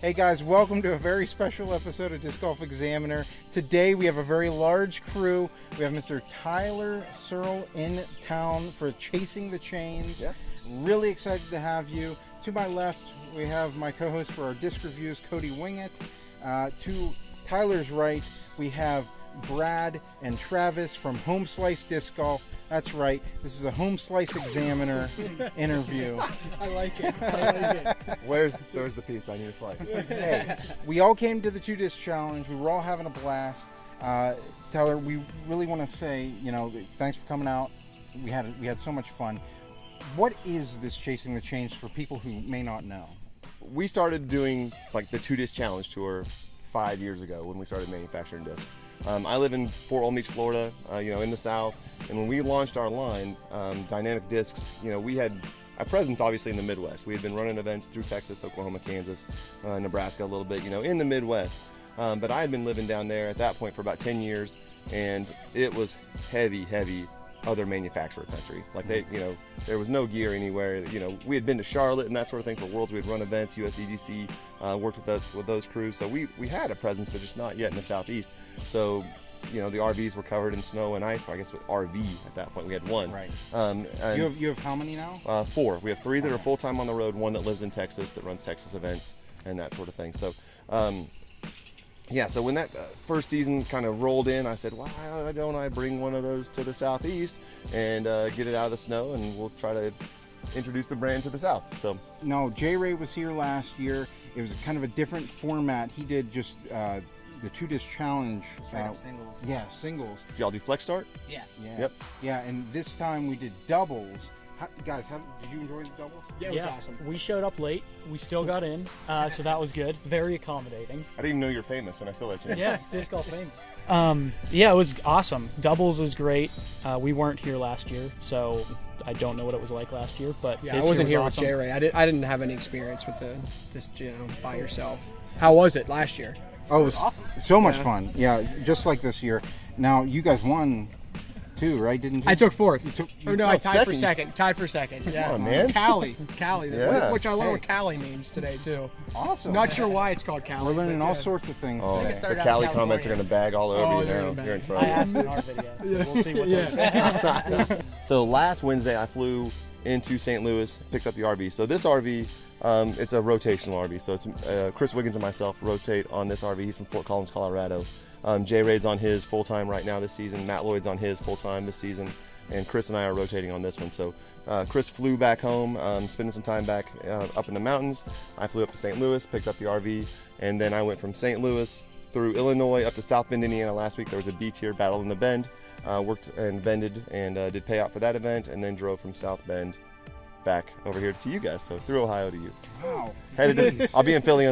Hey guys, welcome to a very special episode of Disc Golf Examiner. Today we have a very large crew. We have Mr. Tyler Searle in town for Chasing the Chains. Yeah. Really excited to have you. To my left, we have my co-host for our disc reviews, Cody Winget. To Tyler's right, we have Brad and Travis from Home Slice Disc Golf. That's right, this is a Home Slice Examiner interview. I like it. Where's the pizza? I need a slice. Hey, we all came to the 2-disc challenge. We were all having a blast. Tyler, we really want to say, thanks for coming out. We had so much fun. What is this Chasing the Chains for people who may not know? We started doing like the 2-disc challenge tour 5 years ago when we started manufacturing discs. I live in Fort Walton Beach, Florida, in the South. And when we launched our line, Dynamic Discs, we had a presence obviously in the Midwest. We had been running events through Texas, Oklahoma, Kansas, Nebraska a little bit, in the Midwest. But I had been living down there at that point for about 10 years, and it was heavy other manufacturer country. Like there was no gear anywhere. We had been to Charlotte and that sort of thing for Worlds. We had run events, USDGC, worked with those crews. So we had a presence, but just not yet in the Southeast. So, the RVs were covered in snow and ice. So I guess with RV at that point we had one. Right. And you have how many now? 4. We have 3 that are full-time on the road, 1 that lives in Texas that runs Texas events and that sort of thing. So, so when that first season kind of rolled in, I said, why don't I bring one of those to the Southeast and get it out of the snow, and we'll try to introduce the brand to the South. So no, J-Ray was here last year. It was kind of a different format. He did just the 2-disc challenge. Singles. Yeah, singles. Did y'all do flex start? Yeah. Yep. Yeah, and this time we did doubles. Guys, did you enjoy the doubles? Yeah, it was awesome. We showed up late. We still got in, so that was good. Very accommodating. I didn't even know you're famous, and I still let you in. Yeah, disc golf famous. It was awesome. Doubles was great. We weren't here last year, so I don't know what it was like last year. But I wasn't here awesome. with J-Ray. I didn't have any experience with this by yourself. How was it last year? Oh, it was awesome. So much fun. Yeah, just like this year. Now, you guys won too, right? Didn't you? I took 4th. I tied second. for second. Tied for second. Yeah. Come on, man. Callie, Yeah. which I learned what Callie means today too. Awesome. Not sure why it's called Callie. We're learning but, all sorts of things Oh, today. it started the out Cali in comments are California. going to bag all over Oh, you they're now. gonna You're in I trouble. asked in our video, so we'll see what they say. So last Wednesday I flew into St. Louis, picked up the RV. So this RV, it's a rotational RV. So it's Chris Wiggins and myself rotate on this RV. He's from Fort Collins, Colorado. Jay Raid's on his full-time right now this season. Matt Lloyd's on his full-time this season. And Chris and I are rotating on this one. So Chris flew back home, spending some time back up in the mountains. I flew up to St. Louis, picked up the RV, and then I went from St. Louis through Illinois up to South Bend, Indiana last week. There was a B-tier battle in the Bend. Worked and vended and did payout for that event, and then drove from South Bend back over here to see you guys. So through Ohio to you. Wow. I'll be in Philly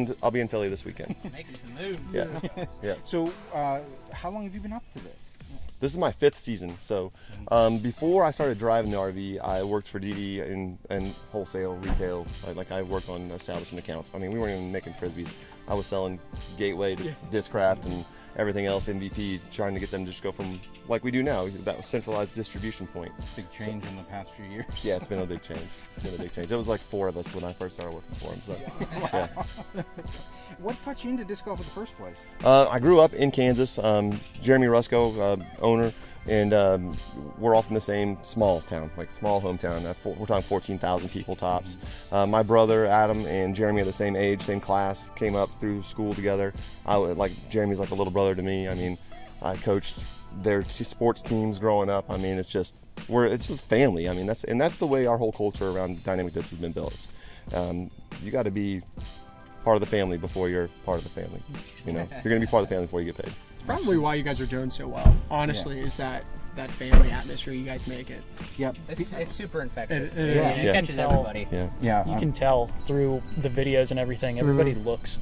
this weekend. Making some moves. Yeah. So, how long have you been up to this? This is my 5th season. So before I started driving the RV, I worked for DD in wholesale, retail. I worked on establishing accounts. I mean, we weren't even making Frisbees. I was selling Gateway to Discraft and everything else, MVP, trying to get them to just go from, like we do now, that centralized distribution point. Big change in the past few years. Yeah, it's been a big change. It was like 4 of us when I first started working for him. So, yeah. What got you into disc golf in the first place? I grew up in Kansas. Jeremy Rusko, owner, and we're all from the same small town, like small hometown. We're talking 14,000 people tops. My brother Adam and Jeremy are the same age, same class, came up through school together. Jeremy's like a little brother to me. I mean, I coached their sports teams growing up. I mean, it's just family. I mean, that's the way our whole culture around Dynamic Discs has been built. You got to be part of the family before you're part of the family. You're going to be part of the family before you get paid. Probably why you guys are doing so well, honestly, is that family atmosphere you guys make it. Yep. It's super infectious. It is. It catches everybody. Yeah. You can tell through the videos and everything. Everybody looks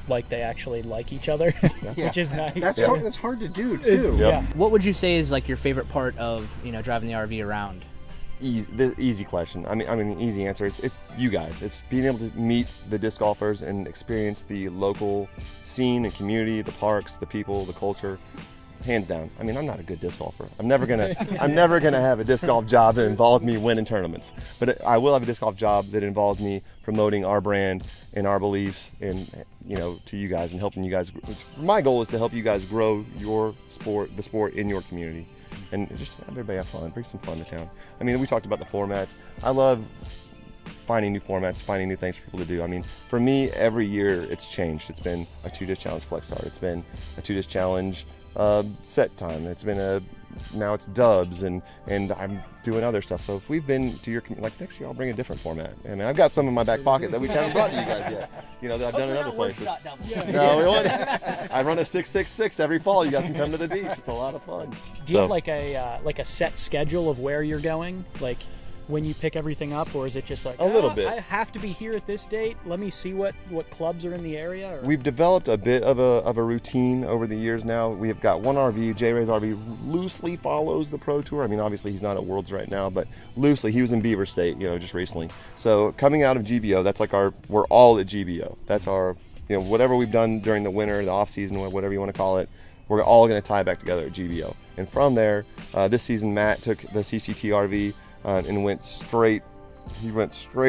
like they actually like each other, which is nice. That's hard to do too. Yep. Yeah. What would you say is like your favorite part of driving the RV around? Easy question. I mean, easy answer. It's you guys. It's being able to meet the disc golfers and experience the local scene and community, the parks, the people, the culture. hands down. I mean, I'm not a good disc golfer. I'm never gonna have a disc golf job that involves me winning tournaments. But I will have a disc golf job that involves me promoting our brand and our beliefs, and to you guys, and helping you guys. My goal is to help you guys grow your sport, the sport in your community, and just have everybody have fun, bring some fun to town. I mean, we talked about the formats. I love finding new formats, finding new things for people to do. I mean, for me, every year it's changed. It's been a 2-disc challenge flex start. It's been a 2-disc challenge set time. It's been now it's dubs, and I'm doing other stuff. So if we've been to your community, like next year I'll bring a different format. I mean, I've got some in my back pocket that we haven't brought to you guys yet. That I've done in other places. No, we want. I run a 666 every fall. You guys can come to the beach. It's a lot of fun. Do you have like a set schedule of where you're going? Like when you pick everything up, or is it just like a little bit? I have to be here at this date. Let me see what clubs are in the area. Or? We've developed a bit of a routine over the years now. We have got one RV, J Ray's RV, loosely follows the Pro Tour. I mean, obviously he's not at Worlds right now, but loosely he was in Beaver State, just recently. So coming out of GBO, that's like we're all at GBO. That's our, whatever we've done during the winter, the off season, whatever you want to call it, we're all going to tie back together at GBO. And from there, this season Matt took the CCT RV and went straight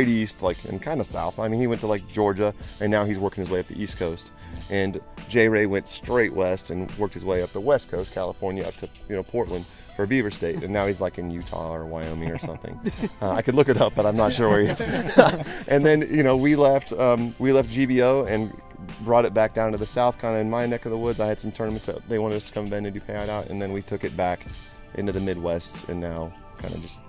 east, and kind of south. I mean, he went to Georgia, and now he's working his way up the East Coast. And J Ray went straight west and worked his way up the West Coast, California, up to Portland for Beaver State. And now he's in Utah or Wyoming or something. I could look it up, but I'm not sure where he is. And then we left GBO and brought it back down to the south, kind of in my neck of the woods. I had some tournaments that they wanted us to come bend and do payout out, and then we took it back into the Midwest, and now kind of just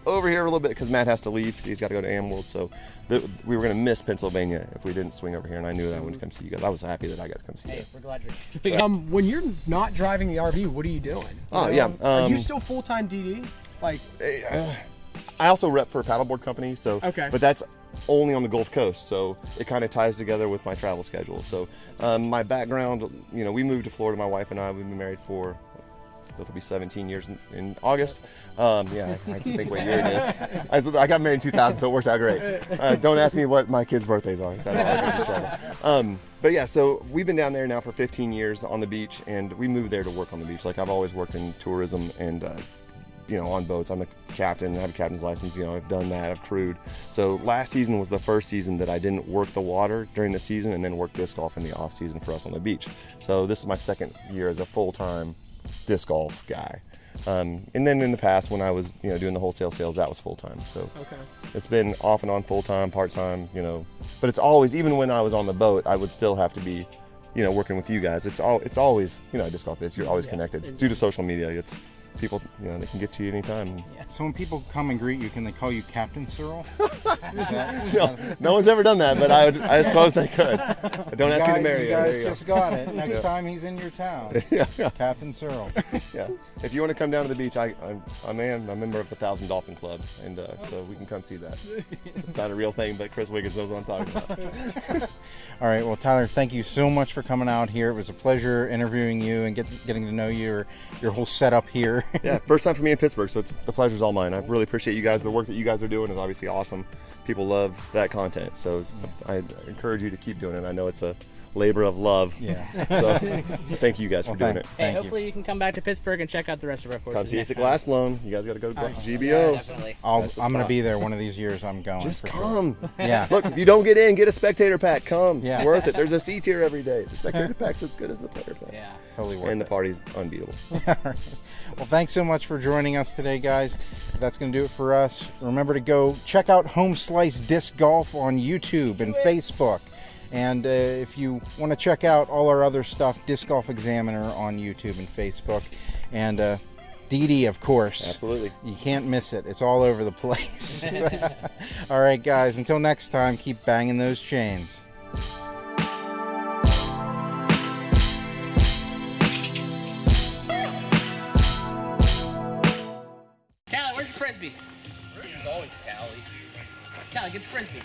over here a little bit because Matt has to leave because he's got to go to Am World. So we were going to miss Pennsylvania if we didn't swing over here, and I knew that I wanted to come see you guys. I was happy that I got to come see you guys. We're glad you're when you're not driving the RV, what are you doing? Yeah. Are you still full-time DD? I also rep for a paddleboard company, so okay. But that's only on the Gulf Coast, so it kind of ties together with my travel schedule. So my background, we moved to Florida, my wife and I. We've been married for it'll be 17 years in August. I just think what year it is. I got married in 2000, so it works out great. Don't ask me what my kids' birthdays are. That'll get me in trouble. But yeah, so we've been down there now for 15 years on the beach, and we moved there to work on the beach. I've always worked in tourism and on boats. I'm a captain. I have a captain's license. I've done that. I've crewed. So last season was the first season that I didn't work the water during the season and then work disc golf in the off season for us on the beach. So this is my second year as a full-time disc golf guy. And then in the past when I was doing the wholesale sales, that was full-time. So It's been off and on, full-time, part-time, but it's always, even when I was on the boat, I would still have to be working with you guys. It's always disc golf is, you're always connected due to social media. It's people, they can get to you anytime. Yeah. So when people come and greet you, can they call you Captain Searle? No one's ever done that, but I suppose they could. Don't ask me to marry you. Guys just got it. Next time he's in your town, Captain Searle. Yeah. If you want to come down to the beach, I'm a member of the 1,000 Dolphin Club, and so we can come see that. It's not a real thing, but Chris Wiggins knows what I'm talking about. All right. Well, Tyler, thank you so much for coming out here. It was a pleasure interviewing you and getting to know your whole setup here. Yeah, first time for me in Pittsburgh, so the pleasure's all mine. I really appreciate you guys. The work that you guys are doing is obviously awesome. People love that content, so I encourage you to keep doing it. I know it's a labor of love. Yeah. So thank you guys for doing it. Hey, hopefully you can come back to Pittsburgh and check out the rest of our courses. Come see us at Glass Blown. You guys got to go to GBO. Definitely. I'm going to be there one of these years. I'm going. Just come. Sure. Yeah. Look, if you don't get in, get a spectator pack. Come. Yeah. It's worth it. There's a C tier every day. The spectator pack's as good as the player pack. Yeah. Totally worth it. And the party's unbeatable. Well, thanks so much for joining us today, guys. That's going to do it for us. Remember to go check out Home Slice Disc Golf on YouTube and Facebook. And if you want to check out all our other stuff, Disc Golf Examiner on YouTube and Facebook. And DD, of course. Absolutely. You can't miss it. It's all over the place. All right, guys. Until next time, keep banging those chains. Callie, where's your frisbee? Where's always Callie? Callie, get your frisbee.